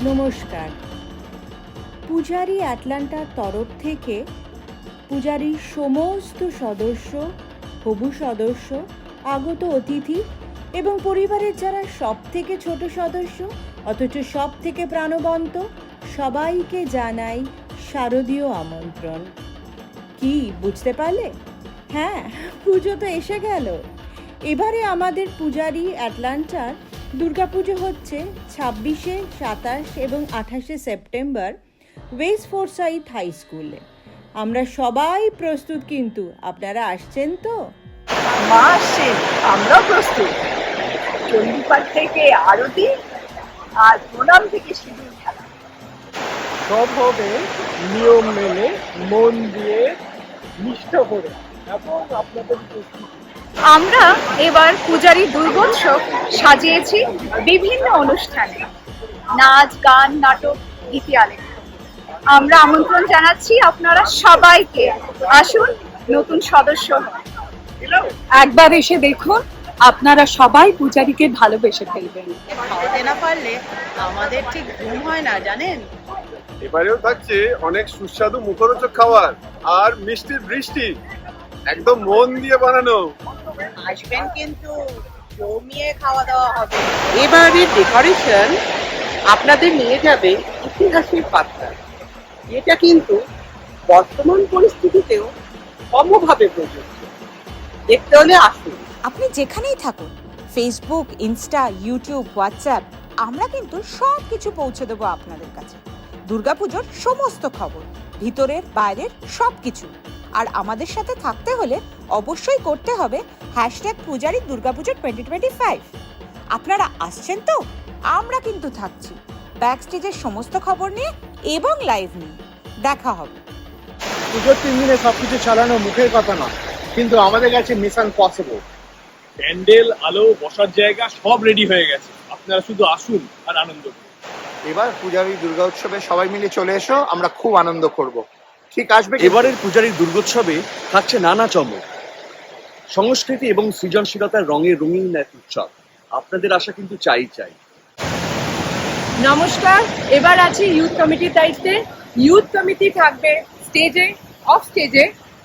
নমস্কার। পূজারি অ্যাটলান্টার তরফ থেকে পূজারির সমস্ত সদস্য, হবু সদস্য, আগত অতিথি এবং পরিবারের যারা সব থেকে ছোট সদস্য অথচ সব থেকে প্রাণবন্ত সবাইকে জানাই শারদীয় আমন্ত্রণ। কি বুঝতে পারলে? হ্যাঁ, পুজো তো এসে গেল। এবারে আমাদের পূজারি অ্যাটলান্টার দুর্গাপুজো হচ্ছে 26শে, 27 এবং 28শে সেপ্টেম্বর ওয়েস্ট ফোর্সাইথ হাই স্কুলে। আমরা সবাই প্রস্তুত, কিন্তু আপনারা আসছেন তো? মা আসছে, আমরাও প্রস্তুত। চণ্ডীপাঠ থেকে আরতি আর প্রণাম থেকে সিঁদুর খেলা সব হবে নিয়ম মেনে, মন দিয়ে, নিষ্ঠ করে এবং আপনাদের উপস্থিতি। আমরা এবার পূজারি দুর্গোৎসব সাজিয়েছি বিভিন্ন অনুষ্ঠানে, নাচ, গান, নাটক, গীতি আলেখ্য। আমরা আমন্ত্রণ জানাচ্ছি আপনারা সবাইকে, আসুন, নতুন সদস্য হন। একবার এসে দেখুন, আপনারা সবাই পূজারীকে ভালোবেসে ফেলবেন। খাওয়াতে না পারলে আমাদের ঠিক ঘুম হয় না, জানেন। এবারেও থাকছে অনেক সুস্বাদু মুখরোচক খাবার আর মিষ্টির বৃষ্টি, একদম মন দিয়ে বানানো। আসবেন কিন্তু জমিয়ে খাওয়া দাওয়া হবে। এবারের ডেকোরেশন আপনাদের নিয়ে যাবে ইতিহাসের পাতায়। এটা কিন্তু বর্তমান পরিস্থিতিতেও সমভাবে প্রযোজ্য। দেখতে হলে আসুন। আপনি যেখানেই থাকুন, ফেসবুক, ইনস্টা, ইউটিউব, হোয়াটসঅ্যাপ, আমরা কিন্তু সব কিছু পৌঁছে দেবো আপনাদের কাছে। দুর্গাপুজোর সমস্ত খবর, ভিতরের বাইরের সব কিছু। আর আমাদের সাথে থাকতে হলে অবশ্যই করতে হবে #পূজারি দুর্গাপুজো 2025। আপনারা আসছেন তো? আমরা কিন্তু থাকছি ব্যাক স্টেজের সমস্ত খবর নিয়ে এবং লাইভ নিয়ে। দেখা হবে। পুজোর 3 দিনে সবকিছু চালানো মুখের কথা না, কিন্তু আমাদের কাছে মিশন পসিবল। প্যান্ডেল, আলো, বসার জায়গা সব রেডি হয়ে গেছে। আপনারা শুধু আসুন আর আনন্দ করুন। এবার পূজারি দুর্গা উৎসবে সবাই মিলে চলে এসো, আমরা খুব আনন্দ করব। ঠিক আসবে? এবারের পূজারীর দুর্গোৎসবে থাকছে নানা চমক, সংস্কৃতি এবং সৃজনশীলতার রঙে রঙিন এক উৎসব। আপনাদের আশা কিন্তু চাই। নমস্কার, এবার আছি ইউথ কমিটির দায়িত্বে। ইউথ কমিটি থাকবে স্টেজে, অফ স্টেজে,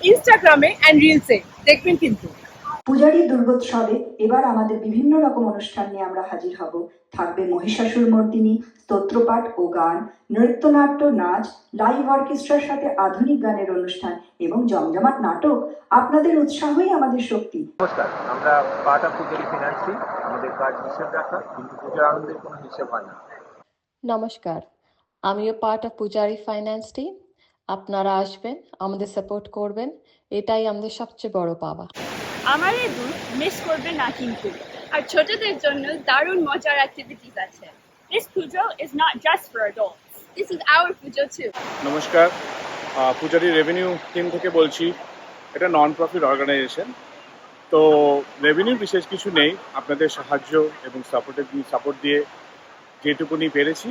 ইনস্টাগ্রামে অ্যান্ড রিলসে। দেখবেন কিন্তু। পূজারি দুর্গোৎসবে এবার আমাদের বিভিন্ন রকম অনুষ্ঠান নিয়ে আমরা হাজির হব। থাকবে মহিষাসুর মর্দিনী, স্তোত্রপাঠ ও গান, নৃত্যনাট্য, নাচ, লাইভ অর্কেস্ট্রার সাথে আধুনিক গানের অনুষ্ঠান এবং জমজমাট নাটক। আপনাদের উৎসাহই আমাদের শক্তি। নমস্কার, আমরা part of Pujari finance team. আমাদের কাজ হিসেব রাখা, কিন্তু পূজার আনন্দের কোনো হিসেব হয় না। নমস্কার, আমিও part of Pujari finance team. আপনারা আসবেন, আমাদের সাপোর্ট করবেন, এটাই আমাদের সবচেয়ে বড় পাওয়া। আমার এই বুথ মিস করবে না কিন্তু। আর ছোটদের জন্য দারুণ মজার অ্যাক্টিভিটিস আছে। This pujo is not just for adults. This is our pujo too. নমস্কার, পূজারি রেভিনিউ টিম থেকে বলছি। এটা নন প্রফিট অর্গানাইজেশন, তো রেভিনিউ বিশেষ কিছু নেই। আপনাদের সাহায্য এবং সাপোর্ট দিয়ে যেটুকুনি পেরেছি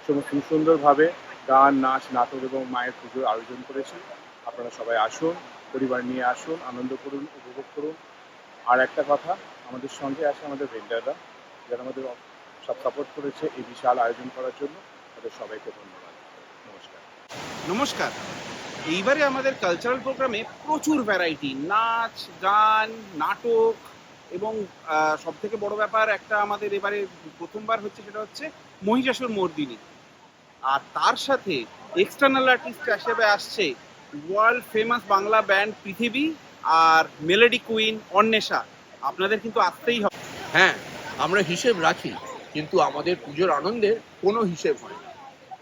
সমস্ত সুন্দরভাবে গান, নাচ, নাটক এবং মায়ের পুজোর আয়োজন করেছি। আপনারা সবাই আসুন, পরিবার নিয়ে আসুন, আনন্দ করুন, উপভোগ করুন। আর একটা কথা, আমাদের সঙ্গে আসে আমাদের ভেন্ডাররা, যারা আমাদের সব সাপোর্ট করেছে এই বিশাল আয়োজন করার জন্য। তাদের সবাইকে ধন্যবাদ। নমস্কার। নমস্কার, এইবারে আমাদের কালচারাল প্রোগ্রামে প্রচুর ভ্যারাইটি, নাচ, গান, নাটক এবং সব থেকে বড় ব্যাপার একটা আমাদের এবারে প্রথমবার হচ্ছে, সেটা হচ্ছে মহিষাসুর মর্দিনী। আর তার সাথে এক্সটার্নাল আর্টিস্ট হিসেবে আসছে ওয়ার্ল্ড ফেমাস বাংলা ব্যান্ড পৃথিবী আর মেলোডি কুইন অন্বেষা। আপনাদের কিন্তু আসতেই হবে। হ্যাঁ, আমরা হিসেব রাখি, কিন্তু আমাদের পুজোর আনন্দের কোনো হিসেব হয় না।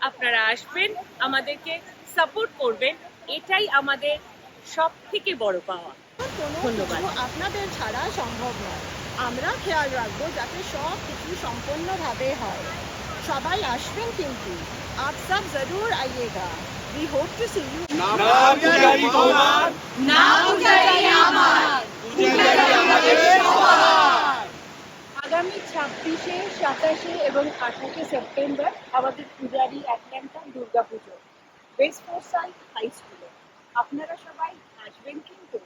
আপনারা আসবেন, আমাদেরকে সাপোর্ট করবেন, এটাই আমাদের সব থেকে বড় পাওয়া। ধন্যবাদ। আপনাদের ছাড়া সম্ভব নয়। আমরা খেয়াল রাখবো যাতে সব কিছু সম্পূর্ণভাবে হয়। সবাই আসবেন কিন্তু। आप सब जरूर आइएगा। We hope to see you. আগামী 26শে, 27শে এবং 28শে সেপ্টেম্বর আমাদের পূজারি অ্যাটলান্টা দুর্গাপুজো ওয়েস্ট ফোর্সাইথ হাই স্কুলে। আপনারা সবাই আসবেন কিন্তু।